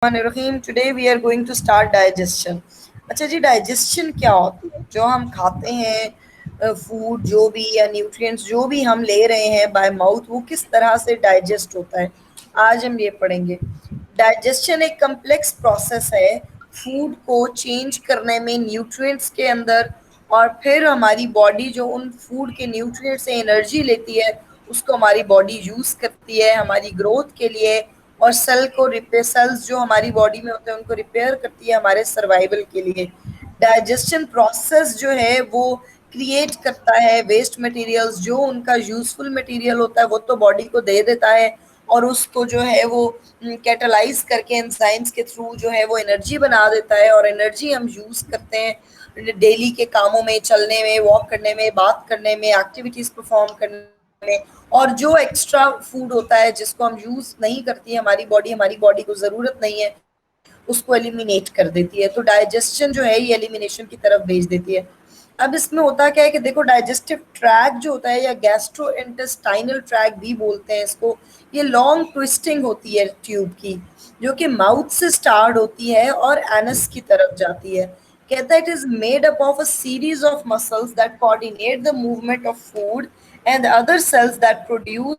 Rahim today we are going to start digestion. अच्छा जी, digestion क्या होती है? जो हम खाते हैं फूड, जो भी या न्यूट्रिएंट्स जो भी हम ले रहे हैं बाय माउथ, वो किस तरह से डाइजेस्ट होता है, आज हम ये पढ़ेंगे। डाइजेशन एक कम्प्लेक्स प्रोसेस है फूड को चेंज करने में न्यूट्रिएंट्स के अंदर, और फिर हमारी बॉडी जो उन फूड के न्यूट्रिएंट्स से एनर्जी लेती है उसको हमारी बॉडी यूज करती है हमारी ग्रोथ के लिए, और सेल को रिपेयर, सेल्स जो हमारी बॉडी में होते हैं उनको रिपेयर करती है हमारे सर्वाइवल के लिए। डाइजेशन प्रोसेस जो है वो क्रिएट करता है वेस्ट मटेरियल्स, जो उनका यूजफुल मटेरियल होता है वो तो बॉडी को दे देता है, और उसको जो है वो कैटलाइज करके एंजाइम्स के थ्रू जो है वो एनर्जी बना देता है, और एनर्जी हम यूज करते हैं डेली के कामों में, चलने में, वॉक करने में, बात करने में, एक्टिविटीज परफॉर्म करने में। और जो एक्स्ट्रा फूड होता है जिसको हम यूज नहीं करती है हमारी बॉडी को जरूरत नहीं है, उसको एलिमिनेट कर देती है। तो डाइजेशन जो है ये एलिमिनेशन की तरफ भेज देती है। अब इसमें होता क्या है कि देखो, डाइजेस्टिव ट्रैक जो होता है, या गैस्ट्रो इंटेस्टाइनल ट्रैक भी बोलते हैं इसको, ये लॉन्ग ट्विस्टिंग होती है ट्यूब की, जो कि माउथ से स्टार्ट होती है और एनस की तरफ जाती है। कहता है it is made up of a series of muscles that coordinate the movement of food and other cells that produce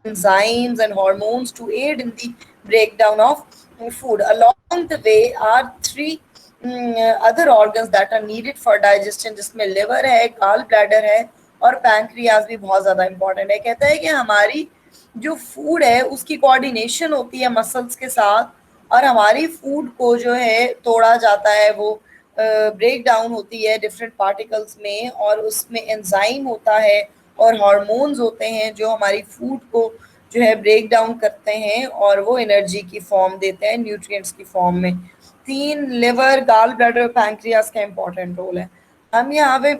enzymes and hormones to aid in the breakdown of food. Along the way are three other organs that are needed for digestion, जिसमें liver है, gall bladder है, और pancreas भी बहुत ज्यादा important है। कहता है कि हमारी जो फूड है उसकी कोऑर्डिनेशन होती है मसल्स के साथ, और हमारी फूड को जो है तोड़ा जाता है, वो ब्रेक डाउन होती है डिफरेंट पार्टिकल्स में, और उसमें एंजाइम होता है और हार्मोन्स होते हैं जो हमारी फूड को जो है ब्रेक डाउन करते हैं, और वो एनर्जी की फॉर्म देते हैं न्यूट्रिएंट्स की फॉर्म में। तीन, लिवर, गाल ब्लैडर, पैंक्रियास का इंपॉर्टेंट रोल है। हम यहाँ पे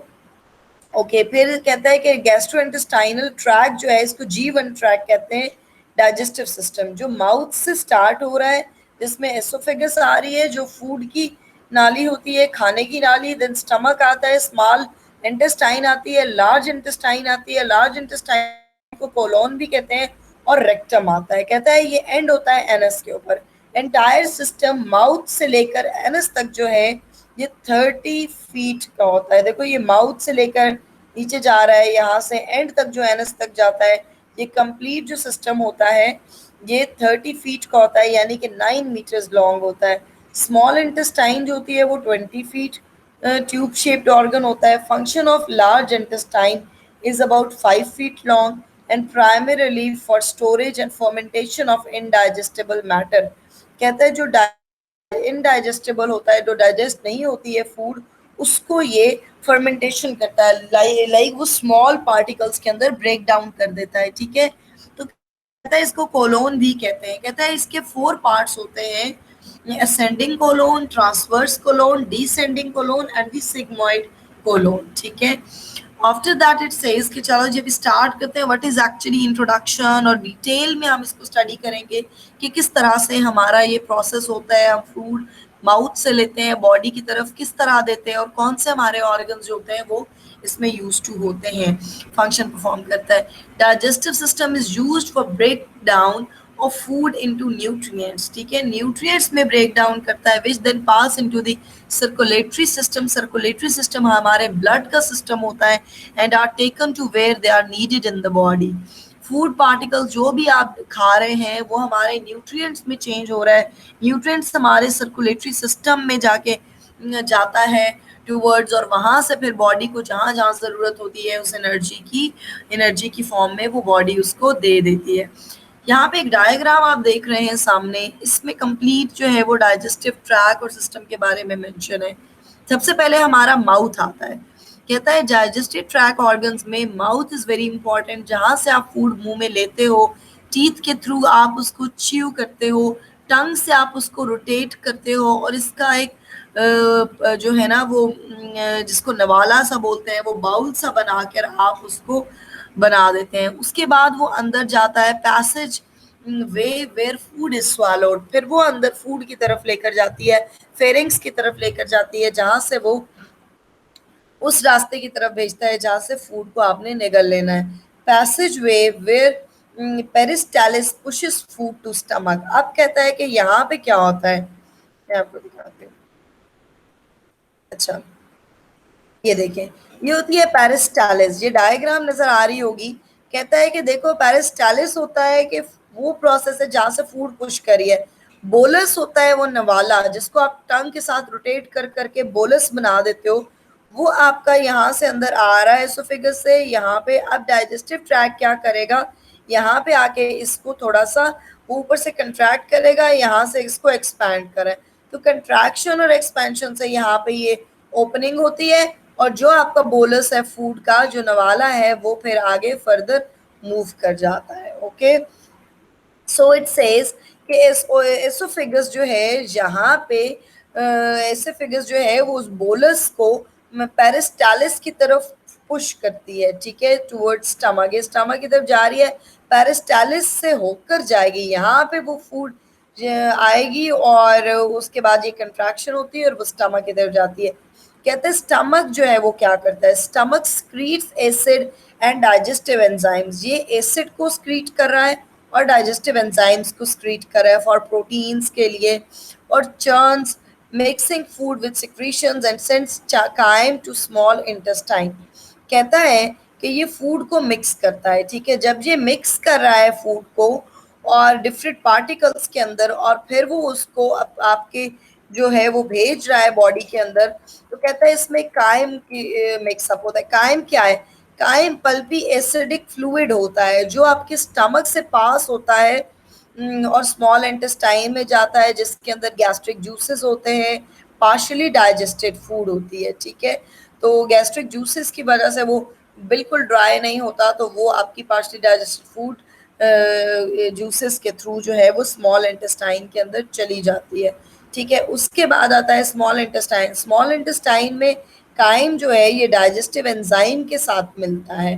फिर कहता है कि गैस्ट्रोइंटेस्टाइनल ट्रैक जो है, इसको G1 ट्रैक कहते हैं। डाइजेस्टिव सिस्टम जो माउथ से स्टार्ट हो रहा है, जिसमें एसोफेगस आ रही है जो फूड की नाली होती है, खाने की नाली, देन स्टमक आता है, स्मॉल इंटेस्टाइन आती है, लार्ज इंटेस्टाइन आती है, लार्ज इंटेस्टाइन को कोलोन भी कहते हैं, और रेक्टम आता है। कहता है ये एंड होता है एनस के ऊपर। एंटायर सिस्टम माउथ से लेकर एनस तक जो है ये 30 फीट का होता है। देखो, ये माउथ से लेकर नीचे जा रहा है, यहाँ से एंड तक जो एनस तक जाता है, ये कंप्लीट जो सिस्टम होता है ये 30 फीट का होता है, यानी कि 9 मीटर्स लॉन्ग होता है। स्मॉल इंटेस्टाइन जो होती है वो 20 फीट ट्यूब शेप्ड ऑर्गन होता है। Function of large intestine is about 5 feet long and primarily for storage and fermentation of indigestible matter। कहता है जो इनडाइजेस्टेबल होता है, जो डाइजेस्ट नहीं होती है फूड, उसको ये फर्मेंटेशन करता है, लाइक वो स्मॉल पार्टिकल्स के अंदर ब्रेक डाउन कर देता है। ठीक है, तो कहता है इसको कोलोन भी कहते हैं। कहता है इसके 4 पार्ट्स होते हैं, ascending colon, transverse colon, descending colon and the sigmoid colon. ठीक है, आफ्टर दैट इट सेज कि चलो जब स्टार्ट करते हैं व्हाट इज एक्चुअली इंट्रोडक्शन, और डिटेल में हम इसको स्टडी करेंगे कि किस तरह से हमारा ये प्रोसेस होता है। हम फूड माउथ से लेते हैं, बॉडी की तरफ किस तरह देते हैं, और कौन से हमारे ऑर्गन्स जो होते हैं वो इसमें यूज टू होते हैं, फंक्शन परफॉर्म करता है। Digestive system is used for break down of food into nutrients. ठीक है, न्यूट्रिएंट्स में ब्रेक डाउन करता है, which then pass into the circulatory system. Circulatory system हमारे ब्लड का सिस्टम होता है, and are taken to where they are needed in the body. Food particle जो भी आप खा रहे हैं वो हमारे न्यूट्रिएंट्स में चेंज हो रहा है, न्यूट्रिएंट्स हमारे सर्कुलेटरी सिस्टम में जाके जाता है टूवर्ड्स, और वहां से फिर बॉडी को जहां जहां जरूरत होती है उस एनर्जी की फॉर्म में वो बॉडी उसको दे देती है। यहाँ पे एक डायग्राम आप देख रहे हैं सामने, इसमें कंप्लीट जो है वो डाइजेस्टिव ट्रैक और सिस्टम के बारे में मेंशन है। सबसे पहले हमारा माउथ आता है। कहता है डाइजेस्टिव ट्रैक ऑर्गन्स में माउथ इज वेरी इंपॉर्टेंट, जहां से आप फूड मुंह में लेते हो, टीथ के थ्रू आप उसको च्यू करते हो, टंग से आप उसको रोटेट करते हो, और इसका एक जो है ना वो जिसको नवाला सा बोलते हैं, वो बाउल सा बनाकर आप उसको बना देते हैं। उसके बाद वो अंदर जाता है passage way where food is swallowed, फिर वो अंदर फूड की तरफ लेकर जाती है, फेरिंग्स की तरफ लेकर जाती है, जहां से वो उस रास्ते की तरफ भेजता है जहां से फूड को आपने निगल लेना है। Passage way where peristalsis pushes food to stomach. अब कहता है कि यहाँ पे क्या होता है, मैं आपको दिखाती हूँ। अच्छा, ये देखें, ये होती है पेरिस्टालिस। ये डायग्राम नजर आ रही होगी। कहता है कि देखो, पेरिस्टालिस होता है कि वो प्रोसेस है जहां से फूड पुश करी है। बोलस होता है वो नवाला, जिसको आप टंग के साथ रोटेट कर करके बोलस बना देते हो। वो आपका यहाँ से अंदर आ रहा है एसोफेगस से। यहाँ पे अब डाइजेस्टिव ट्रैक क्या करेगा, यहाँ पे आके इसको थोड़ा सा ऊपर से कंट्रैक्ट करेगा, यहाँ से इसको एक्सपैंड करे। तो कंट्रैक्शन और एक्सपेंशन से यहाँ पे ये ओपनिंग होती है, और जो आपका बोलस है फूड का, जो नवाला है, वो फिर आगे फर्दर मूव कर जाता है। ओके, सो इट सेज कि एसोफेगस जो है यहाँ पे, एसोफेगस जो है वो उस बोलस को पेरिस्टालिस की तरफ पुश करती है, ठीक है, टुवर्ड्स स्टमक। ये स्टमक की तरफ जा रही है, पेरिस्टालिस से होकर जाएगी, यहाँ पे वो फूड आएगी, और उसके बाद ये कंट्रैक्शन होती है और वो स्टमक की तरफ जाती है। कहते हैं स्टमक जो है वो क्या करता है, stomach secretes acid and digestive enzymes. ये एसिड को स्क्रीट कर रहा है और डाइजेस्टिव एंजाइम्स को स्क्रीट कर रहा है फॉर प्रोटीन्स के लिए, और churns mixing food with secretions and sends chyme to small intestine. कहता है कि ये फूड को मिक्स करता है, ठीक है। जब ये मिक्स कर रहा है फूड को और डिफरेंट पार्टिकल्स के अंदर, और फिर वो उसको आपके जो है वो भेज रहा है बॉडी के अंदर, तो कहता है इसमें कायम की मिक्सअप होता है। कायम क्या है, कायम पल्पी एसिडिक फ्लूइड होता है जो आपके स्टमक से पास होता है और स्मॉल इंटेस्टाइन में जाता है, जिसके अंदर गैस्ट्रिक जूसेस होते हैं, पार्शली डाइजेस्टेड फूड होती है, ठीक है। तो गैस्ट्रिक जूसेस की वजह से वो बिल्कुल ड्राई नहीं होता, तो वो आपकी पार्शली डाइजेस्टेड फूड जूसेस के थ्रू जो है वो स्मॉल इंटेस्टाइन के अंदर चली जाती है, ठीक है। उसके बाद आता है स्मॉल इंटेस्टाइन। स्मॉल इंटेस्टाइन में काइम जो है ये डाइजेस्टिव एंजाइम के साथ मिलता है,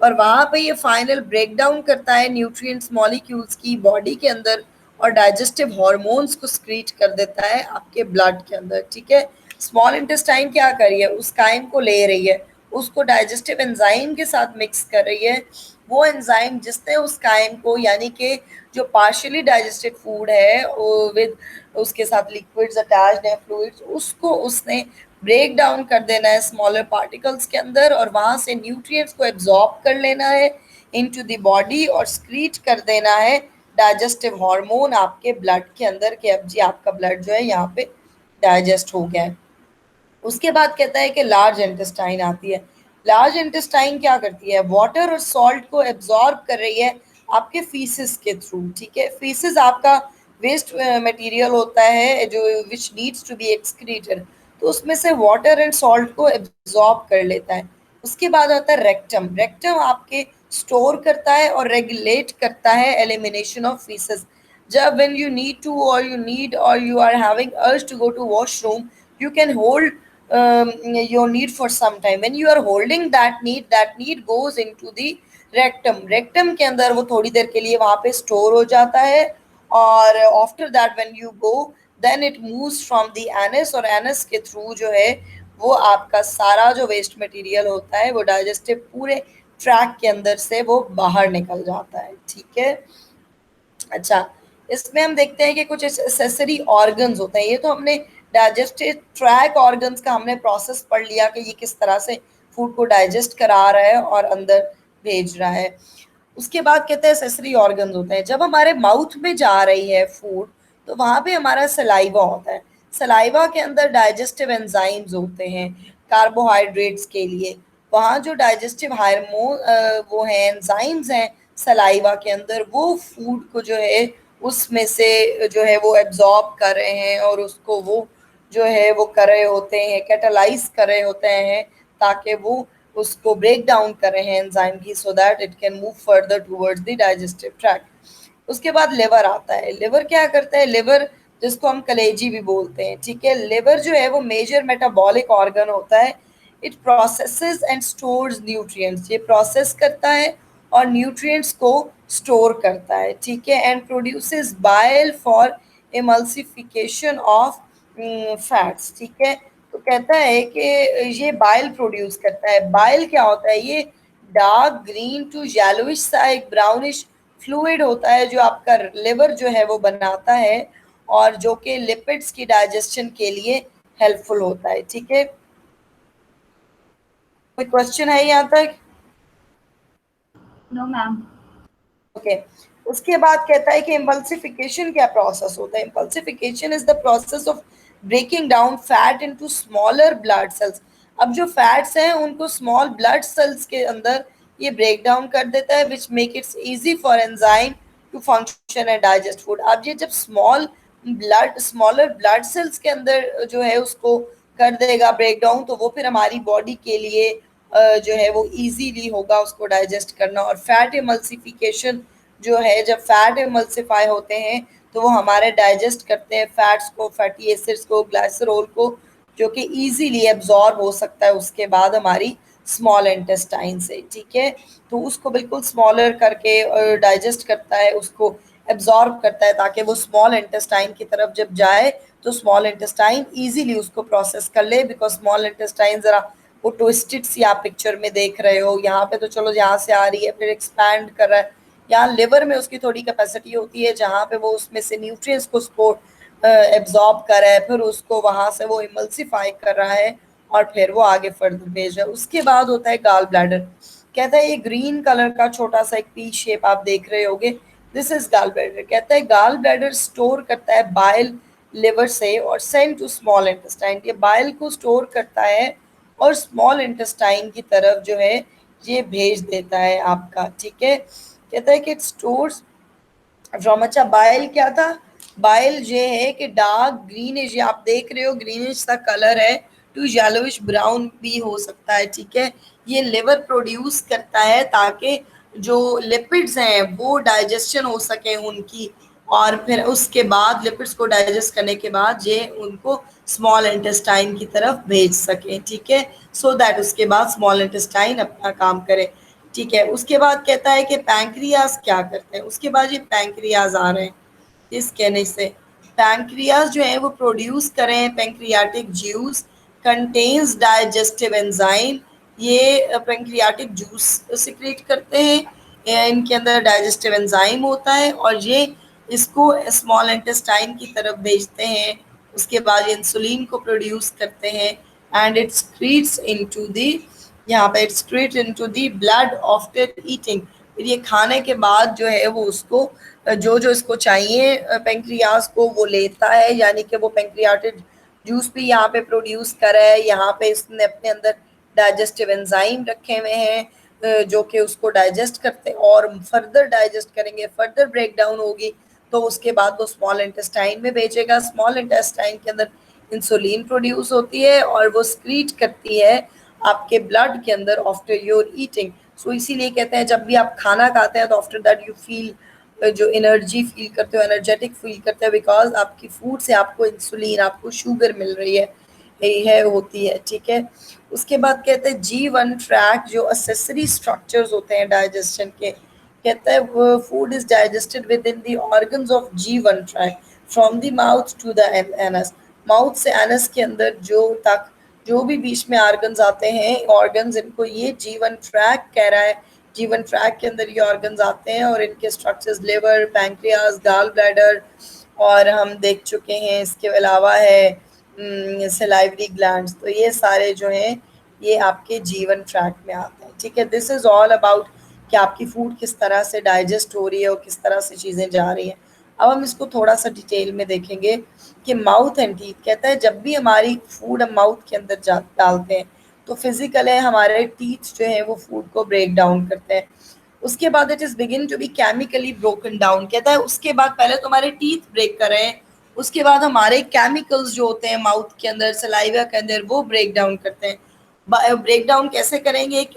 और वहां पे ये फाइनल ब्रेक डाउन करता है न्यूट्रिएंट्स मॉलिक्यूल्स की बॉडी के अंदर, और डाइजेस्टिव हार्मोन्स को स्क्रीट कर देता है आपके ब्लड के अंदर, ठीक है। स्मॉल इंटेस्टाइन क्या कर रही है, उस काइम को ले रही है, उसको डाइजेस्टिव एंजाइम के साथ मिक्स कर रही है। वो एंजाइम जिसने उस काइम को, यानी कि जो पार्शियली डाइजेस्टेड फूड है विद उसके साथ लिक्विड्स अटैच्ड हैं, फ्लूइड्स, उसको उसने ब्रेक डाउन कर देना है स्मॉलर पार्टिकल्स के अंदर, और वहां से न्यूट्रिएंट्स को एब्जॉर्ब कर लेना है इनटू द बॉडी, और स्क्रीट कर देना है डाइजेस्टिव हार्मोन आपके ब्लड के अंदर, कि अब जी आपका ब्लड जो है यहाँ पे डाइजेस्ट हो गया है। उसके बाद कहता है कि लार्ज इंटेस्टाइन आती है। लार्ज इंटेस्टाइन क्या करती है, वाटर और सॉल्ट को एब्जॉर्ब कर रही है आपके फीसिस के थ्रू, ठीक है। फीसिस आपका वेस्ट मटेरियल होता है जो which needs to be excreted, तो उसमें से वाटर एंड सॉल्ट को एब्जॉर्ब कर लेता है। उसके बाद आता है रेक्टम। रेक्टम आपके स्टोर करता है और रेगुलेट करता है एलिमिनेशन ऑफ फीसेस। जब when you need to, or you need, or you are having urge to go to washroom, you can hold your need for some time. When you are holding that need goes into the rectum. rectum के अंदर वो थोड़ी देर के लिए वहां पे store हो जाता है, और after that when you go, then it moves from the anus, और anus के थ्रू जो है वो आपका सारा जो वेस्ट मटेरियल होता है वो डाइजेस्टिव पूरे ट्रैक के अंदर से वो बाहर निकल जाता है, ठीक है। अच्छा, इसमें हम देखते हैं कि कुछ एक्सेसरी ऑर्गन्स होते हैं। ये तो हमने डाइजेस्टिव ट्रैक ऑर्गन्स का हमने प्रोसेस पढ़ लिया कि ये किस तरह से फूड को डाइजेस्ट करा रहा है और अंदर भेज रहा है। उसके बाद कहते हैं एक्सेसरी ऑर्गन्स होते हैं। जब हमारे माउथ में जा रही है फूड, तो वहां पे हमारा सलाइवा होता है। सलाइवा के अंदर डाइजेस्टिव एंजाइम्स होते हैं कार्बोहाइड्रेट्स के लिए। वहाँ जो डाइजेस्टिव हार्मोन वो है एंजाइम्स हैं सलाइवा के अंदर, वो फूड को जो है उसमें से जो है वो एब्जॉर्ब कर रहे हैं, और उसको वो जो है वो कर रहे होते हैं, कैटालाइज कर रहे होते हैं, ताकि वो उसको ब्रेक डाउन कर रहे हैं एंजाइम की, so that it can move further towards the digestive tract. उसके बाद लिवर आता है। लिवर क्या करता है, लिवर जिसको हम कलेजी भी बोलते हैं, ठीक है। लिवर जो है वो मेजर मेटाबॉलिक ऑर्गन होता है। It processes and stores nutrients. ये प्रोसेस करता है और न्यूट्रिएंट्स को स्टोर करता है, ठीक है। And produces bile for emulsification of fats, ठीक है। तो कहता है कि ये बाइल प्रोड्यूस करता है। बाइल क्या होता है, ये डार्क ग्रीन टू येलोइश सा एक ब्राउनिश फ्लूइड होता है जो आपका लिवर जो है वो बनाता है, और जो कि लिपिड्स की डाइजेशन के लिए हेल्पफुल होता है। ठीक है, कोई क्वेश्चन है यहाँ तक? No ma'am. ओके। उसके बाद कहता है कि इम्पल्सिफिकेशन क्या प्रोसेस होता है। Emulsification is the process of breaking down fat into smaller blood cells. अब जो फैट्स हैं उनको स्मॉल ब्लड सेल्स के अंदर ये ब्रेक डाउन कर देता है, which make it's easy for enzyme to function and digest food. अब ये जब स्मॉलर ब्लड सेल्स के अंदर जो है उसको कर देगा ब्रेक डाउन, तो वो फिर हमारी बॉडी के लिए जो है वो इजीली होगा उसको डाइजेस्ट करना। और फैट इमल्सिफिकेशन जो है, जब फैट इमल्सिफाई होते हैं तो वो हमारे डाइजेस्ट करते हैं फैट्स को, फैटी एसिड्स को, ग्लाइसरोल को, जो कि इजीली एब्जॉर्ब हो सकता है उसके बाद हमारी स्मॉल इंटेस्टाइन से। ठीक है, तो उसको बिल्कुल स्मॉलर करके डाइजेस्ट करता है, उसको एब्जॉर्ब करता है, ताकि वो स्मॉल इंटेस्टाइन की तरफ जब जाए तो स्मॉल इंटेस्टाइन इजीली उसको प्रोसेस कर ले। बिकॉज स्मॉल इंटेस्टाइन जरा वो ट्विस्टेड सी आप पिक्चर में देख रहे हो, यहाँ पे तो चलो यहाँ से आ रही है फिर एक्सपैंड कर रहा है, यहाँ लिवर में उसकी थोड़ी कैपेसिटी होती है जहाँ पे वो उसमें से न्यूट्रिएंट्स को एब्जॉर्ब कर रहा है, फिर उसको वहां से वो इमल्सिफाई कर रहा है और फिर वो आगे फर्दर भेज रहा है। उसके बाद होता है गाल ब्लैडर। कहता है ये ग्रीन कलर का छोटा सा एक पी शेप आप देख रहे होगे, दिस इज गाल ब्लैडर। कहता है गाल ब्लैडर स्टोर करता है बाइल लिवर से और सेंड टू स्मॉल इंटेस्टाइन। ये बाइल को स्टोर करता है और स्मॉल इंटेस्टाइन की तरफ जो है ये भेज देता है आपका। ठीक है, कहता है कि इट स्टोर्स फ्रॉम, अच्छा बाइल क्या था, बाइल ये है कि डार्क ग्रीनिश, ये आप देख रहे हो ग्रीनिश सा कलर है, टू येलोइश ब्राउन भी हो सकता है। ठीक है, ये लिवर प्रोड्यूस करता है ताकि जो लिपिड्स हैं वो डाइजेशन हो सके उनकी, और फिर उसके बाद लिपिड्स को डाइजेस्ट करने के बाद ये उनको स्मॉल इंटेस्टाइन की तरफ भेज सके। ठीक है, सो दैट उसके बाद स्मॉल इंटेस्टाइन अपना काम करे। ठीक है, उसके बाद कहता है कि पैंक्रियाज क्या करते हैं। उसके बाद ये पैंक्रियाज आ रहे हैं इस कहने से, पैंक्रियाज जो है वो प्रोड्यूस करें pancreatic juice contains digestive enzyme. ये पैंक्रियाटिक जूस सिक्रेट करते हैं, इनके अंदर डाइजेस्टिव एंजाइम होता है और ये इसको स्मॉल इंटेस्टाइन की तरफ भेजते हैं। उसके बाद इंसुलिन को प्रोड्यूस करते हैं एंड इट सक्रीट्स इनटू द, यहाँ पे it's straight into the blood after eating. फिर ये खाने के बाद जो है वो उसको जो जो इसको चाहिए पेंक्रियाज को वो लेता है, यानी कि वो पेंक्रियाटिक जूस भी यहाँ पे प्रोड्यूस करा है। यहाँ पे इसने अपने अंदर डाइजेस्टिव एंजाइम रखे हुए हैं जो कि उसको डाइजेस्ट करते हैं और फर्दर डाइजेस्ट करेंगे, फर्दर ब्रेक डाउन होगी तो उसके बाद वो स्मॉल इंटेस्टाइन में भेजेगा। स्मॉल इंटेस्टाइन के अंदर इंसुलिन प्रोड्यूस होती है और वो स्क्रीट करती है आपके ब्लड के अंदर आफ्टर योर ईटिंग। सो इसीलिए कहते हैं जब भी आप खाना खाते हैं तो आफ्टर दैट यू फील जो एनर्जी फील करते हो, एनर्जेटिक फील करते हो, बिकॉज आपकी फूड से आपको इंसुलिन, आपको शुगर मिल रही है, यही है होती है। ठीक है, उसके बाद कहते हैं G1 ट्रैक जो असेसरी स्ट्रक्चर्स होते हैं डाइजेशन के, कहता है वो food is digested within the organs of G1 tract from the mouth to the anus. Mouth से एनस के अंदर जो भी बीच में ऑर्गन्स आते हैं ऑर्गन्स, इनको ये G1 ट्रैक कह रहा है। G1 ट्रैक के अंदर ये ऑर्गन्स आते हैं और इनके structures liver, pancreas, gall bladder, और हम देख चुके हैं इसके अलावा है सलाइवरी ग्लैंड्स। तो ये सारे जो हैं ये आपके G1 ट्रैक में आते हैं। ठीक है, दिस इज ऑल अबाउट कि आपकी फूड किस तरह से डाइजेस्ट हो रही है और किस तरह से चीज़ें जा रही हैं। अब हम इसको थोड़ा सा डिटेल में देखेंगे कि माउथ एंड टीथ। कहता है जब भी हमारी फूड हम माउथ के अंदर डालते हैं तो फिजिकल है हमारे टीथ जो है वो फूड को ब्रेक डाउन करते हैं। उसके बाद it is begin to be chemically broken down. कहता है उसके बाद पहले तो हमारे टीथ ब्रेक कर रहे हैं, उसके बाद हमारे केमिकल्स जो होते हैं माउथ के अंदर, सलाइवा के अंदर, वो ब्रेक डाउन करते हैं। ब्रेक डाउन कैसे करेंगे? एक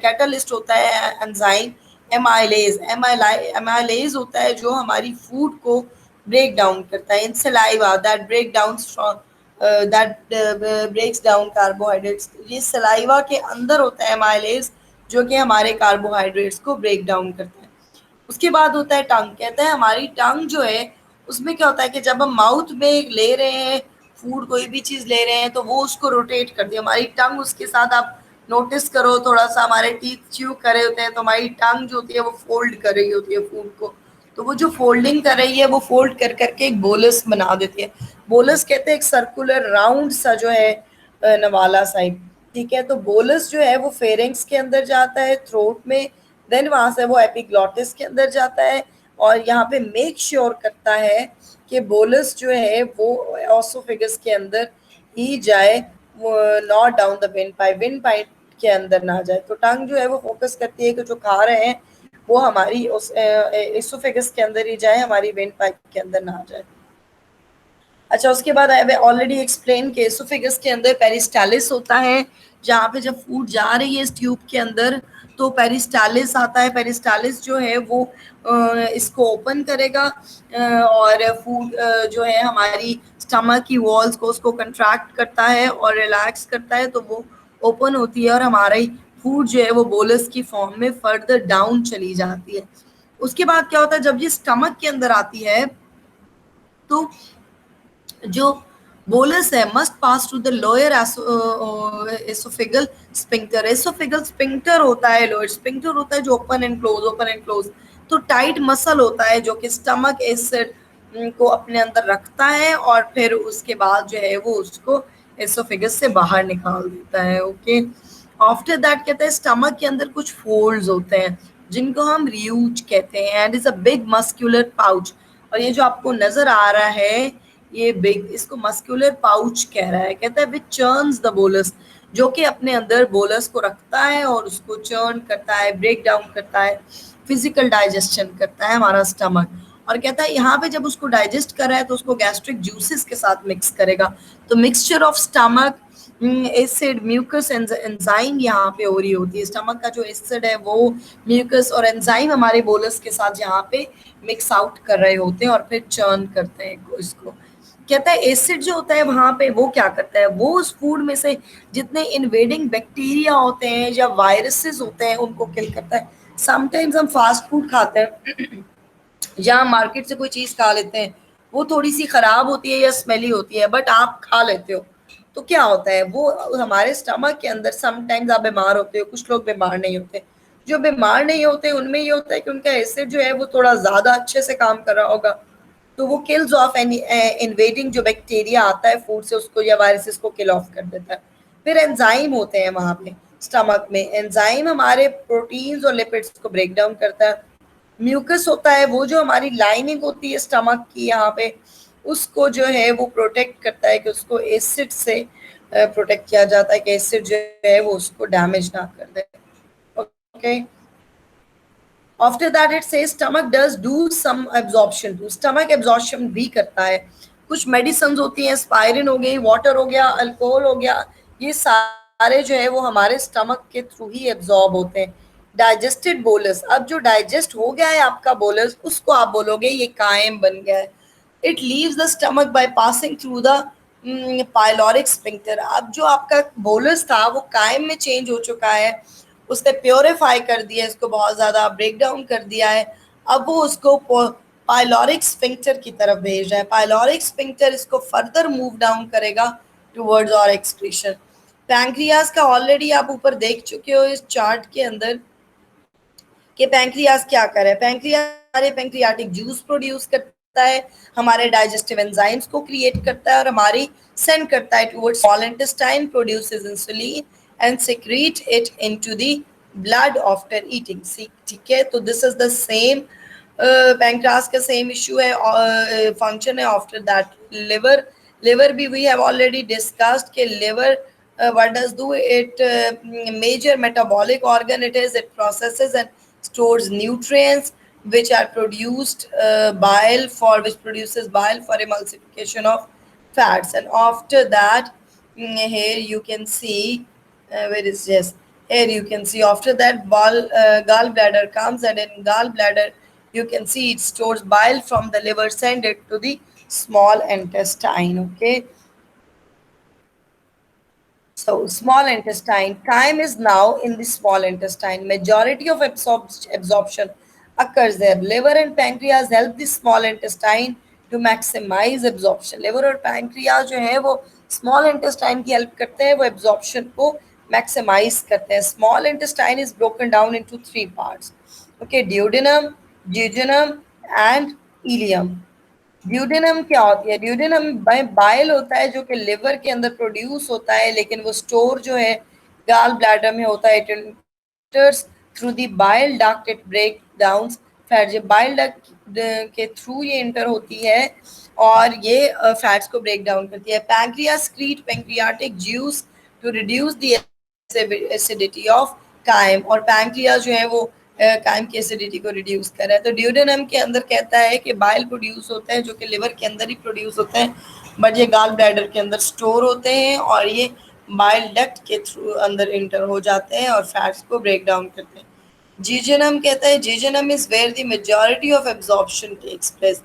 कैटलिस्ट होता है एंजाइम एमाइलेज। एमाइलेज होता है जो हमारी फूड को ब्रेक डाउन करता है in saliva that break down that breaks down carbohydrates. ये सलाइवा के अंदर होता है एमाइलेज जो कि हमारे कार्बोहाइड्रेट्स को ब्रेक डाउन करता है। उसके बाद होता है टंग। कहता है हमारी टंग जो है उसमें क्या होता है कि जब हम माउथ में ले रहे हैं फूड, कोई भी चीज ले रहे हैं तो वो उसको रोटेट करती है हमारी टंग, उसके साथ आप नोटिस करो, थोड़ा सा हमारे टीथ च्यू कर रहे होते हैं तो हमारी टंग जो होती है वो फोल्ड कर रही होती है फूड को, तो वो जो फोल्डिंग कर रही है वो फोल्ड कर करके एक बोलस बना देती है। बोलस कहते हैं एक सर्कुलर राउंड सा जो है नवाला साइड, ठीक है। तो बोलस जो है वो फेरिंग्स के अंदर जाता है, थ्रोट में, देन वहां से वो एपिग्लॉटिस के अंदर जाता है और यहाँ पे मेक श्योर करता है कि बोलस जो है वो ऑसोफेगस के अंदर ही जाए, वो not down the wind pipe के अंदर ना जाए। तो टंग जो है वो फोकस करती है कि जो खा रहे हैं वो हमारी उस एसोफेगस के अंदर ही जाए, हमारी विंड पाइप के अंदर ना जाए। अच्छा, उसके बाद आई ऑलरेडी एक्सप्लेन के एसोफेगस के अंदर पेरिस्टालिस होता है, जहाँ पे जब फूड जा रही है इस ट्यूब के अंदर तो पेरिस्टालिस आता है। पेरिस्टालिस जो है वो इसको ओपन करेगा और फूड जो है हमारी स्टमक की वॉल्स को उसको कंट्रैक्ट करता है और रिलैक्स करता है, तो वो ओपन होती है और हमारी फूड जो है वो बोलस की फॉर्म में फर्दर डाउन चली जाती है। उसके बाद क्या होता है, जब ये स्टमक के अंदर आती है तो जो बोलस है must pass through the lower oesophageal sphincter. Oesophageal sphincter होता है, लोअर स्पिंक्टर होता है जो open and close, open and close. तो टाइट मसल होता है जो कि स्टमक एसिड को अपने अंदर रखता है और फिर उसके बाद जो है वो उसको एसोफेगस से बाहर निकाल देता है। ओके, आफ्टर दैट कहते हैं स्टमक के अंदर कुछ फोल्ड्स होते हैं जिनको हम रियूज कहते हैं and is a big muscular pouch. और ये जो आपको नजर आ रहा है ये बिग, इसको मस्कुलर पाउच कह रहा है, कहता है विच चर्न्स द बोलस, जो कि अपने अंदर बोलस को रखता है और उसको चर्न करता है, ब्रेक डाउन करता है, फिजिकल डाइजेशन करता है हमारा स्टमक। और कहता है यहाँ पे जब उसको डाइजेस्ट कर रहा है तो उसको गैस्ट्रिक जूसेस के साथ मिक्स करेगा। तो mixture of stomach acid mucus enzyme यहाँ पे हो रही होती है। स्टमक का जो एसिड है वो म्यूकस और एंजाइम हमारे बोलस के साथ यहाँ पे मिक्स आउट कर रहे होते हैं और फिर चर्न करते हैं इसको। कहता है एसिड जो होता है वहां पे वो क्या करता है, वो उस फूड में से जितने इन्वेडिंग बैक्टीरिया होते हैं या वायरसेस होते हैं उनको किल करता है। समटाइम्स हम फास्ट फूड खाते हैं या मार्केट से कोई चीज खा लेते हैं, वो थोड़ी सी खराब होती है या स्मेली होती है बट आप खा लेते हो, तो क्या होता है वो हमारे स्टमक के अंदर समटाइम्स आप बीमार होते हो, कुछ लोग बीमार नहीं होते। जो बीमार नहीं होते उनमें ये होता है कि उनका एसिड जो है वो थोड़ा ज्यादा अच्छे से काम कर रहा होगा, तो वो किल्स ऑफ एनी इन्वेडिंग जो बैक्टीरिया आता है फूड से उसको या वायरसेस को किल ऑफ कर देता है। फिर एंजाइम होते हैं वहां पे स्टमक में, एंजाइम हमारे प्रोटीन्स और लिपिड्स को ब्रेक डाउन करता है। म्यूकस होता है वो जो हमारी लाइनिंग होती है स्टमक की यहाँ पे, उसको जो है वो प्रोटेक्ट करता है कि उसको एसिड से प्रोटेक्ट किया जाता है कि एसिड जो है वो उसको डैमेज ना कर दे। Okay, after that it says stomach does do some absorption, तो स्टमक एब्जॉर्प्शन भी करता है। कुछ मेडिसिन होती हैं, स्पायरिन हो गई, वाटर हो गया, अल्कोहल हो गया, ये सारे जो है वो हमारे स्टमक के थ्रू ही एब्जॉर्ब होते हैं। डाइजेस्टेड बोलस, अब जो डाइजेस्ट हो गया है आपका बोलस उसको आप बोलोगे ये कायम बन गया है। It leaves the stomach by passing through the pyloric sphincter. अब जो आपका बोलस था वो कायम में चेंज हो चुका है, उसने प्योरीफाई कर दिया, इसको बहुत ज्यादा ब्रेक डाउन कर दिया है। अब वो उसको पाइलोरिक स्फिंक्टर की तरफ भेज रहा है। पाइलोरिक स्फिंक्टर इसको फर्दर मूव डाउन करेगा टुवर्ड्स और एक्सक्रीशन। पैंक्रियाज का ऑलरेडी आप ऊपर देख चुके हो इस चार्ट के अंदर कि पैंक्रियाज क्या करे। पैंक्रियाज हमारे पैंक्रियाटिक जूस प्रोड्यूस करता है, हमारे डाइजेस्टिव एंजाइम्स को क्रिएट करता है और हमारी सेंड करता है towards small intestine, produces insulin and secrete it into the blood after eating. ठीक है, तो this is the same pancreas का सेम इशू है, फंक्शन है। आफ्टर दैट लिवर, लिवर भी वी हैव ऑलरेडी डिस्कस्ड कि liver what does do it, major metabolic organ it is, it processes and stores nutrients which are produced bile for, which produces bile for emulsification of fats. And after that, here you can see where is, yes, here you can see after that gallbladder comes, and in gallbladder you can see it stores bile from the liver, send it to the small intestine. Okay, so small intestine, time is now in the small intestine. Majority of absorption occurs there. Liver and pancreas help the small intestine to maximize absorption. Liver और pancreas जो है वो small intestine की help करते हैं वो absorption को maximise करते हैं। Small intestine is broken down into 3 parts. Okay, duodenum, duodenum and ileum. Duodenum क्या होती है? ड्यूडेनम बाइल होता है जो कि लिवर के अंदर प्रोड्यूस होता है, लेकिन वो स्टोर जो है गाल ब्लैडर में होता है। It enters through the bile duct, it break down fat. जब बाइल डक्ट के थ्रू ये इंटर होती है और ये फैट्स को ब्रेक डाउन करती है। Pancreas secrete pancreatic juice to reduce the acidity of chyme, और पैंक्रियास जो है वो काइम की एसिडिटी को रिड्यूस कर रहा है। तो ड्यूडेनम के अंदर कहता है कि बाइल प्रोड्यूस होता है जो कि लिवर के अंदर ही प्रोड्यूस होता है, बट ये गाल ब्लैडर के अंदर स्टोर होते हैं और ये बाइल डक्ट के थ्रू अंदर इंटर हो जाते हैं और फैट्स को ब्रेक डाउन करते हैं। जीजनम कहता है, jejunum is where the majority of absorption takes place.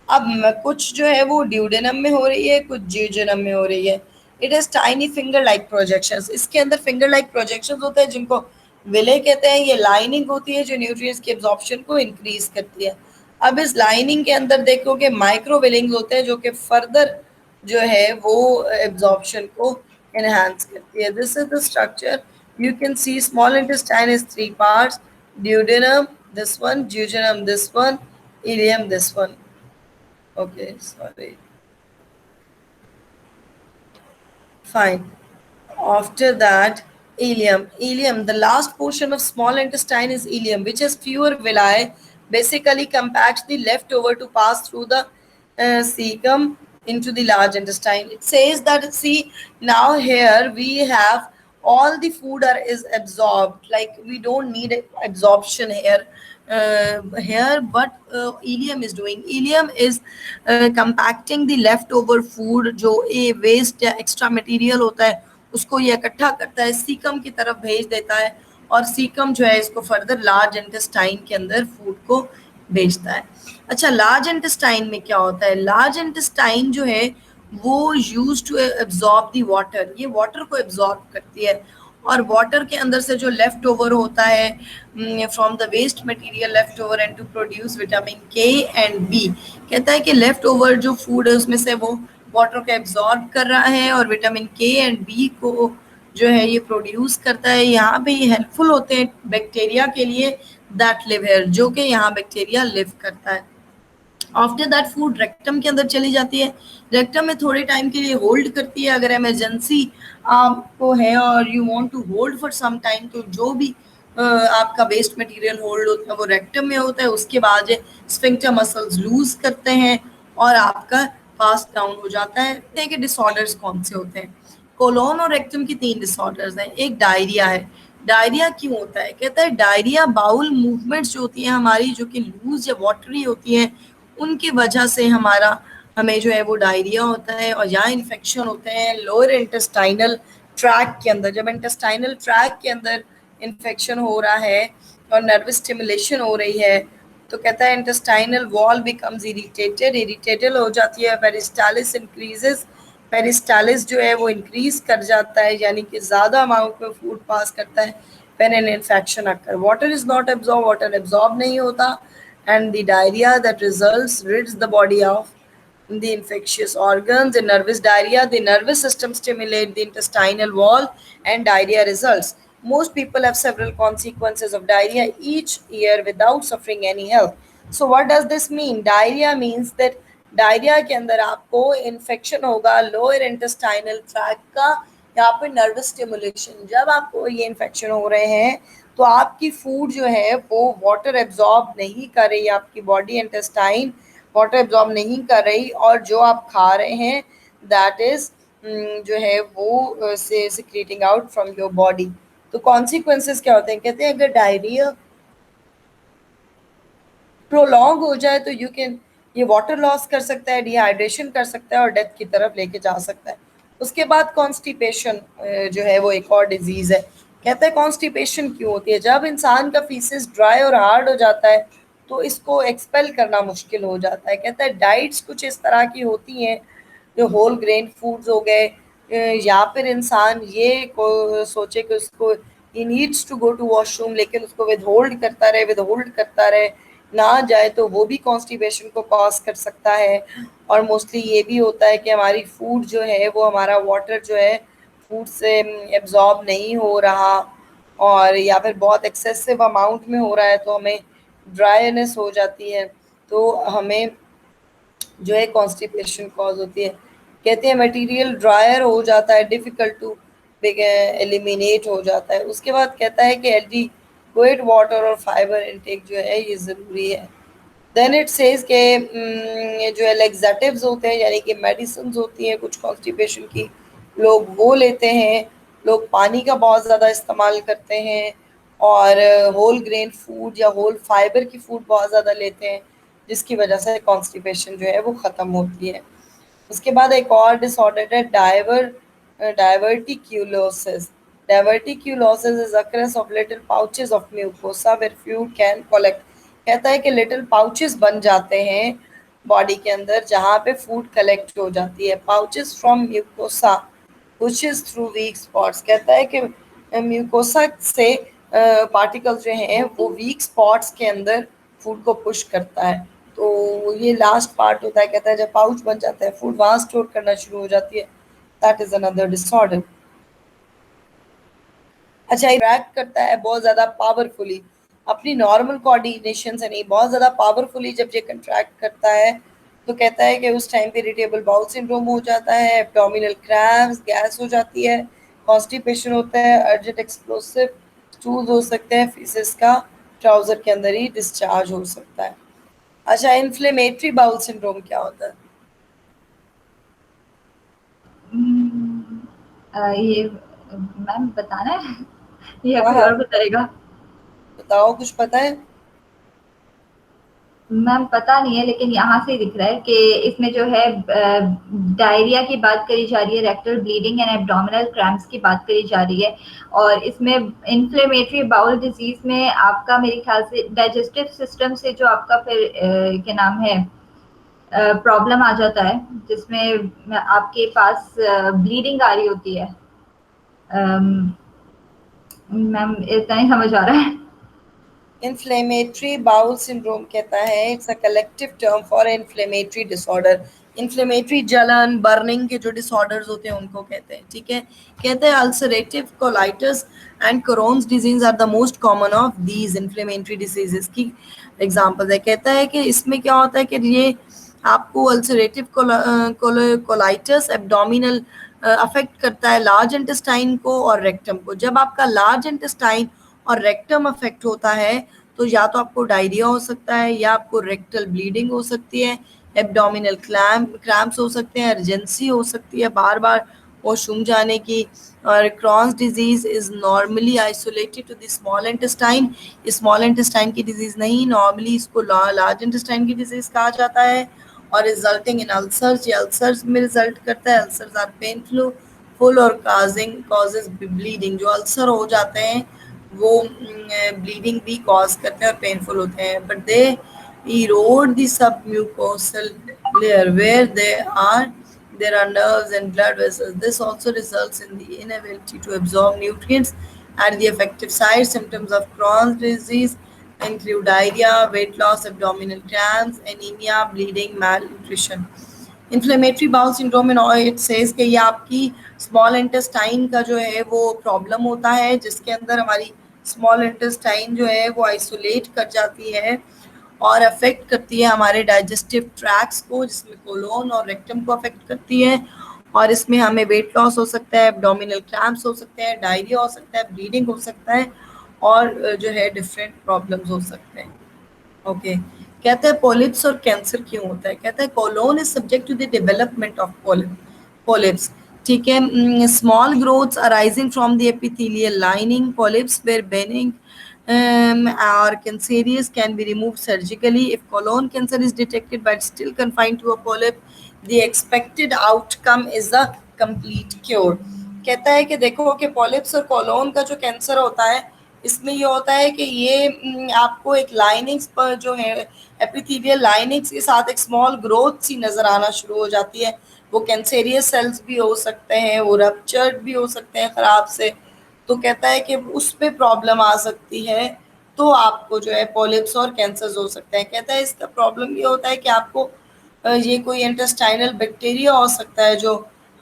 अब कुछ जो है वो ड्यूडेनम में हो रही है, कुछ जीजनम में हो रही है। It is tiny finger like projections. इसके अंदर फिंगर लाइक प्रोजेक्शंस होते हैं जिनको विले कहते हैं। ये लाइनिंग होती है जो न्यूट्रिएंट्स की एब्जॉर्प्शन को इंक्रीज करती है। अब इस लाइनिंग के अंदर देखो कि माइक्रो विलिंग्स होते हैं जो कि फर्दर जो है वो एब्जॉर्प्शन को एनहांस करती है। This is the structure. You can C small intestine is 3 parts, duodenum this one, duodenum this one, ileum this one. Okay, sorry. Fine. After that, ileum. Ileum, the last portion of small intestine is ileum, which has fewer villi, basically compacts the leftover to pass through the cecum into the large intestine. It says that, see, now here we have all the food are is absorbed, like we don't need absorption here, but ileum is doing. Ileum is compacting the leftover food, जो ये waste या extra material होता है उसको ये इकट्ठा करता है, सीकम की तरफ भेज देता है, और सीकम जो है इसको फर्दर लार्ज इंटेस्टाइन के अंदर फूड को भेजता है। अच्छा, लार्ज इंटेस्टाइन में क्या होता है? लार्ज इंटेस्टाइन जो है वो use to absorb the water, ये वाटर को एब्जॉर्ब करती है, और वाटर के अंदर से जो लेफ्ट ओवर होता है from the waste material left over and to produce vitamin K and B. कहता है कि लेफ्ट ओवर जो फूड है उसमें से वो वाटर को एब्जॉर्ब कर रहा है और विटामिन के एंड बी को जो है ये प्रोड्यूस करता है। यहाँ पे ये हेल्पफुल होते हैं बैक्टीरिया के लिए दैट लिव हेयर, जो कि यहाँ बैक्टीरिया लिव करता है। आफ्टर दैट फूड रेक्टम के अंदर चली जाती है। रेक्टम में थोड़े टाइम के लिए होल्ड करती है। अगर इमरजेंसी आपको है और you want to hold for some time, तो जो भी आपका वेस्ट मटेरियल होल्ड होता है वो रेक्टम में होता है। उसके बाद स्फिंक्टर मसल्स लूज करते हैं और आपका पास डाउन हो जाता है। कि डिसऑर्डर्स कौन से होते हैं? कोलोन और रेक्टम की 3 डिसऑर्डर्स हैं। एक डायरिया है। डायरिया क्यों होता है? कहता है डायरिया बाउल मूवमेंट्स जो होती हैं हमारी, जो कि लूज या वाटरी होती हैं, उनकी वजह से हमें जो है वो डायरिया होता है, और यहाँ इन्फेक्शन होते हैं लोअर इंटेस्टाइनल ट्रैक के अंदर। जब इंटेस्टाइनल ट्रैक के अंदर इन्फेक्शन हो रहा है और नर्वस स्टिमुलेशन हो रही है, तो कहता है इंटेस्टाइनल वॉल बिकम्स इरिटेटेड हो जाती है। पेरिस्टालिस इंक्रीजेस, पेरिस्टालिस जो है वो इंक्रीज कर जाता है, यानी कि ज़्यादा अमाउंट में फूड पास करता है। When an infection occur, water is not absorb, water absorb नहीं होता, and the diarrhea that results rids the body of the infectious organs. In nervous diarrhea, the nervous system stimulates the intestinal wall and diarrhea results. Most people have several consequences of diarrhea each year without suffering any health. So what does this mean? Diarrhea means that diarrhoea के अंदर आपको infection होगा lower intestinal tract का, यहाँ पे nervous stimulation. जब आपको ये इन्फेक्शन हो रहे हैं तो आपकी फूड जो है वो वाटर एब्जॉर्ब नहीं कर रही, आपकी बॉडी इंटेस्टाइन वाटर एब्जॉर्ब नहीं कर रही, और जो आप खा रहे हैं दैट इज जो है वो से secreting out from your body. तो कॉन्सिक्वेंसेस क्या होते हैं? कहते हैं अगर डायरिया प्रोलॉन्ग हो जाए तो यू कैन, ये वाटर लॉस कर सकता है, डिहाइड्रेशन कर सकता है और डेथ की तरफ लेके जा सकता है। उसके बाद कॉन्स्टिपेशन जो है वो एक और डिजीज है। कहता है कॉन्स्टिपेशन क्यों होती है? जब इंसान का फीसिस ड्राई और हार्ड हो जाता है तो इसको एक्सपेल करना मुश्किल हो जाता है। कहता है डाइट्स कुछ इस तरह की होती हैं जो होल ग्रेन फूड्स हो गए, या फिर इंसान ये को सोचे कि उसको ही needs to go to washroom, लेकिन उसको विद होल्ड करता रहे ना जाए, तो वो भी कॉन्स्टिपेशन को कॉज कर सकता है। और मोस्टली ये भी होता है कि हमारी फूड जो है वो हमारा वाटर जो है फूड से एब्जॉर्ब नहीं हो रहा, और या फिर बहुत एक्सेसिव अमाउंट में हो रहा है तो हमें ड्राईनेस हो जाती है, तो हमें जो है कॉन्स्टिपेशन कॉज होती है। कहते हैं मटेरियल ड्रायर हो जाता है, डिफिकल्ट टू एलिमिनेट हो जाता है। उसके बाद कहता है कि एडिक्वेट वाटर और फाइबर इनटेक जो है ये ज़रूरी है। देन इट सेज के जो है लेग्जेटिव्स होते हैं, यानी कि मेडिसिन होती हैं कुछ कॉन्स्टिपेशन की, लोग वो लेते हैं। लोग पानी का बहुत ज़्यादा इस्तेमाल करते हैं, और होल ग्रेन फूड या होल फाइबर की फूड बहुत ज़्यादा लेते हैं, जिसकी वजह से कॉन्स्टिपेशन जो है वो ख़त्म होती है। उसके बाद एक और डिसऑर्डर है diverticulosis. Diverticulosis is occurrence of little pouches of mucosa where fluid can collect. कहता है कि लिटिल पाउचेस बन जाते हैं बॉडी के अंदर जहाँ पे फूड कलेक्ट हो जाती है। Pouches from mucosa pushes through weak spots. कहता है कि म्यूकोसा से पार्टिकल्स जो हैं वो वीक स्पॉट्स के अंदर फूड को पुश करता है। तो ये लास्ट पार्ट होता है, कहता है जब पाउच बन जाता है फूड वहां स्टोर करना शुरू हो जाती है, दैट इज अनदर डिसऑर्डर। अच्छा, इंटरैक्ट करता है बहुत ज्यादा पावरफुली, अपनी नॉर्मल कोऑर्डिनेशन से नहीं, बहुत ज्यादा पावरफुली जब ये कंट्रैक्ट करता है तो कहता है कि उस टाइम पे इरिटेबल बाउल सिंड्रोम हो जाता है, एब्डोमिनल क्रैम्प्स, गैस हो जाती है, कॉन्स्टिपेशन होता है, अर्जेंट एक्सप्लोसिव स्टूल्स हो सकते हैं, फीसेस का ट्राउजर के अंदर ही डिस्चार्ज हो सकता है। अच्छा, इन्फ्लेमेटरी बाउल सिंड्रोम क्या होता है? ये मैम बताना है या हाँ कोई हाँ, और बताएगा? बताओ, कुछ पता है? मैम पता नहीं है, लेकिन यहाँ से दिख रहा है कि इसमें जो है डायरिया की बात करी जा रही है, rectal bleeding and abdominal cramps की बात करी जा रही है, और इसमें इन्फ्लेमेटरी बाउल डिजीज में आपका मेरे ख्याल से डाइजेस्टिव सिस्टम से जो आपका फिर क्या नाम है प्रॉब्लम आ जाता है, जिसमें आपके पास ब्लीडिंग आ रही होती है। मैम इतना ही समझ आ रहा है। इन्फ्लेमेटरी बाउल सिंड्रोम कहता है it's a collective term for inflammatory disorder. Inflammatory जलन बर्निंग के जो डिसऑर्डर्स होते हैं उनको कहते हैं, ठीक है। कहते हैं ulcerative colitis and Crohn's disease are the most common of these inflammatory diseases की एग्जांपल है। कहता है कि इसमें क्या होता है कि ये आपको अल्सरेटिव कोलाइटिस एब्डोमिनल अफेक्ट करता है लार्ज इंटेस्टाइन को और रेक्टम को। जब आपका लार्ज इंटेस्टाइन और रेक्टम अफेक्ट होता है तो या तो आपको डायरिया हो सकता है, या आपको रेक्टल ब्लीडिंग हो सकती है, एब्डोमिनल क्रैम्प्स हो सकते हैं, अर्जेंसी हो सकती है बार बार वॉशरूम जाने की। और Crohn's disease is normally isolated to the small intestine. Small intestine की डिजीज नहीं, नॉर्मली इसको लार्ज इंटेस्टाइन की डिजीज कहा जाता है। और रिजल्टिंग इन अल्सर्स, ये अल्सर्स में रिजल्ट करता है। अल्सर्स आर पेनफुल फुल और काजिंग कॉजेज ब्लीडिंग। जो अल्सर हो जाते हैं वो ब्लीडिंग भी कॉज करते हैं और पेनफुल होते हैं, but they erode the submucosal layer where there are nerves and blood vessels. This also results in the inability to absorb nutrients at the affected site. Symptoms of Crohn's disease include diarrhea, weight loss, abdominal cramps, anemia, bleeding, malnutrition. Inflammatory bowel syndrome में it says कि ये आपकी small intestine का जो है वो problem होता है, जिसके अंदर हमारी स्मॉल इंटेस्टाइन जो है वो आइसोलेट कर जाती है और अफेक्ट करती है हमारे डाइजेस्टिव ट्रैक्स को, जिसमें कोलोन और रेक्टम को अफेक्ट करती है। और इसमें हमें वेट लॉस हो सकता है, एब्डोमिनल क्रैम्प्स हो सकते हैं, डायरिया हो सकता है, ब्लीडिंग हो सकता है, और जो है डिफरेंट प्रॉब्लम्स हो सकते हैं। ओके, कहते हैं पॉलिप्स और कैंसर क्यों होता है। कहता है colon is subject to the development of polyps, ठीक है। Small growths arising from the epithelial lining, polyps were benign or cancerous can be removed surgically. If colon cancer is detected but still confined to a polyp, the expected outcome is a complete cure. कहता है कि देखो कि polyps और colon का जो cancer होता है इसमें ये होता है कि ये आपको एक लाइनिंग्स पर जो है एपिथेलियल लाइनिंग्स के साथ एक स्मॉल ग्रोथ सी नजर आना शुरू हो जाती है। वो कैंसेरियस सेल्स भी हो सकते हैं, वो रप्चर्ड भी हो सकते हैं खराब से। तो कहता है कि उसमें प्रॉब्लम आ सकती है, तो आपको जो है पॉलिप्स और कैंसर्स हो सकते हैं। कहता है इसका प्रॉब्लम ये होता है कि आपको ये कोई इंटेस्टाइनल बैक्टीरिया हो सकता है जो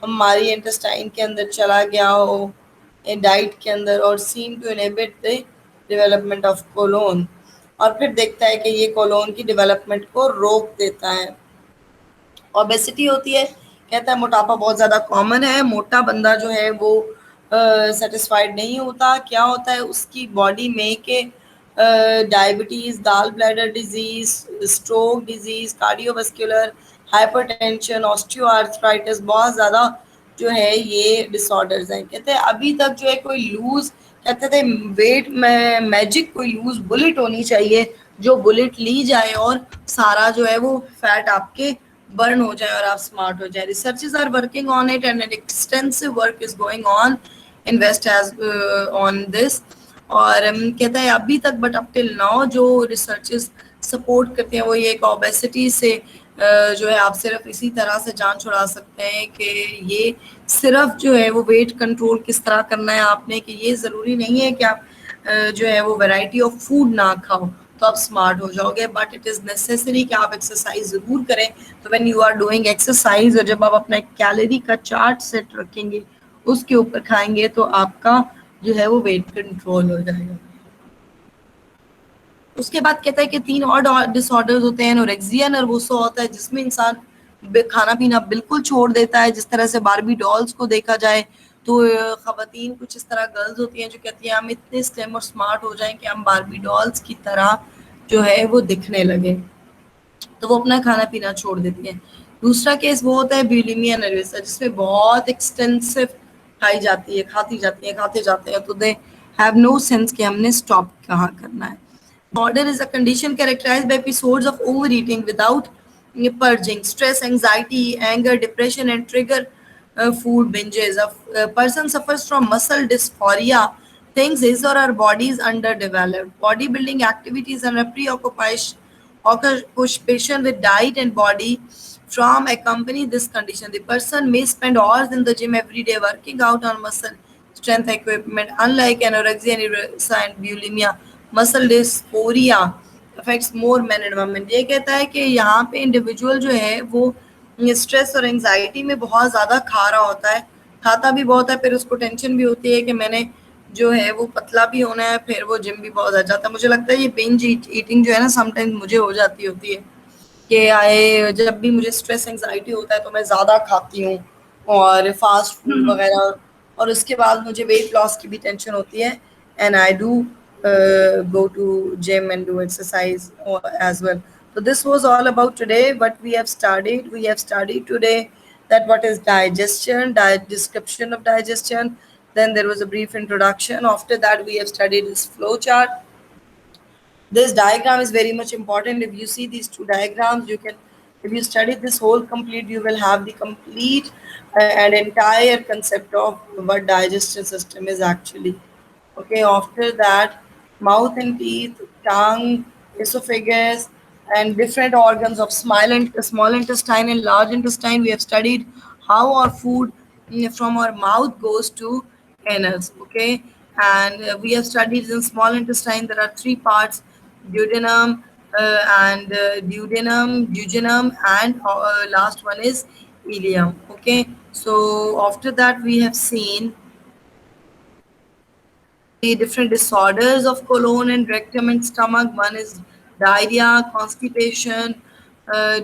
हमारी इंटेस्टाइन के अंदर चला गया हो, डाइट के अंदर, और seem to inhibit the development of colon, और फिर देखता है कि ये कोलोन की डेवलपमेंट को रोक देता है। ओबेसिटी होती है, कहता है मोटापा बहुत ज़्यादा कॉमन है, मोटा बंदा जो है वो सेटिस्फाइड नहीं होता। क्या होता है उसकी बॉडी में कि diabetes, gall bladder disease, stroke disease, cardiovascular, hypertension, osteoarthritis, बहुत ज़्यादा जो है ये डिसऑर्डर्स हैं। कहते हैं अभी तक जो है कोई लूज, कहते थे वेट में मैजिक कोई लूज बुलेट होनी चाहिए, जो बुलेट ली जाए और सारा जो है वो फैट आपके बर्न हो जाए और आप स्मार्ट हो जाए। Researches are working on it and an extensive work is going on in west as on this. और कहता है अभी तक, बट अप टिल नाउ जो रिसर्चेस सपोर्ट करते हैं वो ये एक ओबेसिटी से जो है आप सिर्फ इसी तरह से जान छुड़ा सकते हैं कि ये सिर्फ जो है वो वेट कंट्रोल किस तरह करना है आपने, कि ये ज़रूरी नहीं है कि आप जो है वो वैरायटी ऑफ फूड ना खाओ तो आप स्मार्ट हो जाओगे, बट इट इज़ नेसेसरी कि आप एक्सरसाइज ज़रूर करें। तो when you are doing exercise और जब आप अपना कैलोरी का चार्ट सेट रखेंगे, उसके ऊपर खाएंगे, तो आपका जो है वो वेट कंट्रोल हो जाएगा। उसके बाद कहता है कि 3 और डिसऑर्डर्स होते हैं। एनोरेक्सिया नर्वोसा होता है जिसमें इंसान खाना पीना बिल्कुल छोड़ देता है, जिस तरह से बारबी डॉल्स को देखा जाए तो खवातीन कुछ इस तरह गर्ल्स होती हैं जो कहती हैं हम इतने स्लिम और स्मार्ट हो जाएं कि हम बारबी डॉल्स की तरह जो है वो दिखने लगे, तो वो अपना खाना पीना छोड़ देती हैं। दूसरा केस वो होता है बुलिमिया नर्वोसा, जिसमें बहुत एक्सटेंसिव खाई जाती है, खाती जाती है, खाते जाते हैं, तो दे हैव नो सेंस कि हमने स्टॉप कहाँ करना है। Disorder is a condition characterized by episodes of overeating without purging, stress, anxiety, anger, depression, and trigger food binges. A person suffers from muscle dysphoria, thinks his or her body is underdeveloped. Bodybuilding activities and a preoccupation occupation with diet and body from accompany this condition. The person may spend hours in the gym every day working out on muscle strength equipment. Unlike anorexia, anorexia and bulimia, muscle dysphoria affects more man and women. ये कहता है कि यहाँ पे individual जो है वो stress और एंजाइटी में बहुत ज़्यादा खा रहा होता है, खाता भी बहुत है, फिर उसको टेंशन भी होती है कि मैंने जो है वो पतला भी होना है, फिर वो जिम भी बहुत आ जाता है। मुझे लगता है ये बिंज ईटिंग जो है ना समटाइम्स मुझे हो जाती होती है कि आए जब भी मुझे स्ट्रेस एंजाइटी होता है तो मैं ज़्यादा खाती हूँ और फास्ट फूड वगैरह, और उसके बाद मुझे वेट लॉस की भी टेंशन होती है, and I do go to gym and do exercise as well. So this was all about today. What we have studied, today that what is digestion, description of digestion. Then there was a brief introduction. After that, we have studied this flow chart. This diagram is very much important. If you see these two diagrams, you can, if you study this whole complete, you will have the complete and entire concept of what digestion system is actually. Okay, after that, mouth and teeth, tongue, esophagus, and different organs of small intestine and large intestine. We have studied how our food from our mouth goes to anus. Okay, and we have studied in small intestine there are three parts: duodenum and duodenum, and last one is ileum. Okay, so after that we have seen the different disorders of colon and rectum and stomach. One is diarrhea, constipation,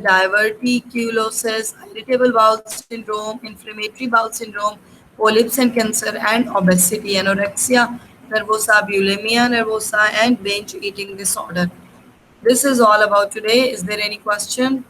diverticulosis, irritable bowel syndrome, inflammatory bowel syndrome, polyps and cancer, and obesity, anorexia nervosa, bulimia nervosa, and binge eating disorder. This is all about today. Is there any question?